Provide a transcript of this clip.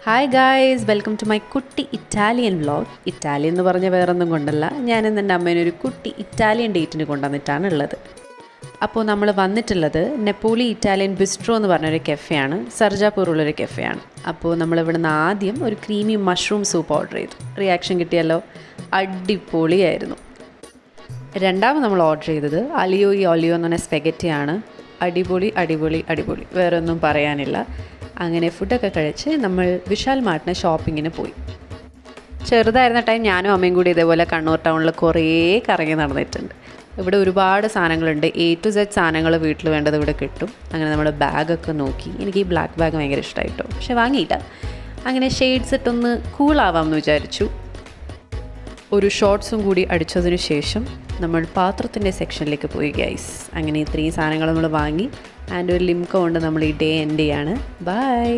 Hi guys, welcome to my കുട്ടി Italian vlog. Italian എന്ന് പറഞ്ഞാൽ വേറൊന്നും കൊണ്ടല്ല, ഞാനിന്ന് എൻ്റെ അമ്മേനെ ഒരു കുട്ടി ഇറ്റാലിയൻ ഡേറ്റിന് കൊണ്ടുവന്നിട്ടാണ് ഉള്ളത്. അപ്പോൾ നമ്മൾ വന്നിട്ടുള്ളത് നെപ്പോളി ഇറ്റാലിയൻ ബിസ്ട്രോ എന്ന് പറഞ്ഞൊരു കെഫെയാണ്, സർജാപൂറുള്ളൊരു കെഫെയാണ്. അപ്പോൾ നമ്മളിവിടുന്ന് ആദ്യം ഒരു ക്രീമി മഷ്റൂം സൂപ്പ് ഓർഡർ ചെയ്തു. റിയാക്ഷൻ കിട്ടിയല്ലോ, അടിപൊളിയായിരുന്നു. രണ്ടാമത് നമ്മൾ ഓർഡർ ചെയ്തത് അലിയോ ഈ ഒലിയോ എന്ന് പറഞ്ഞ സ്പെഗറ്റിയാണ്. അടിപൊളി അടിപൊളി അടിപൊളി, വേറെ ഒന്നും പറയാനില്ല. അങ്ങനെ ഫുഡൊക്കെ കഴിച്ച് നമ്മൾ വിശാൽ മാർട്ടിന് ഷോപ്പിങ്ങിന് പോയി. ചെറുതായിരുന്ന ടൈം ഞാനും അമ്മയും കൂടി ഇതേപോലെ കണ്ണൂർ ടൗണിൽ കുറേ കറങ്ങി നടന്നിട്ടുണ്ട്. ഇവിടെ ഒരുപാട് സാധനങ്ങളുണ്ട്, A to Z സാധനങ്ങൾ വീട്ടിൽ വേണ്ടത് ഇവിടെ കിട്ടും. അങ്ങനെ നമ്മൾ ബാഗൊക്കെ നോക്കി. എനിക്ക് ഈ ബ്ലാക്ക് ബാഗ് ഭയങ്കര ഇഷ്ടമായിട്ടോ, പക്ഷെ വാങ്ങിയില്ല. അങ്ങനെ ഷെയ്ഡ്സ് ഇട്ടൊന്ന് കൂളാവാമെന്ന് വിചാരിച്ചു. ഒരു ഷോർട്ട്സും കൂടി അടിച്ചതിന് ശേഷം നമ്മൾ പാത്രത്തിൻ്റെ സെക്ഷനിലേക്ക് പോയി ഗൈസ്. അങ്ങനെ ഇത്രയും സാധനങ്ങൾ നമ്മൾ വാങ്ങി ആൻഡ് ഒരു ലിംക കൊണ്ട് നമ്മൾ ഈ ഡേ എൻഡ് ചെയ്യാണ്. ബൈ.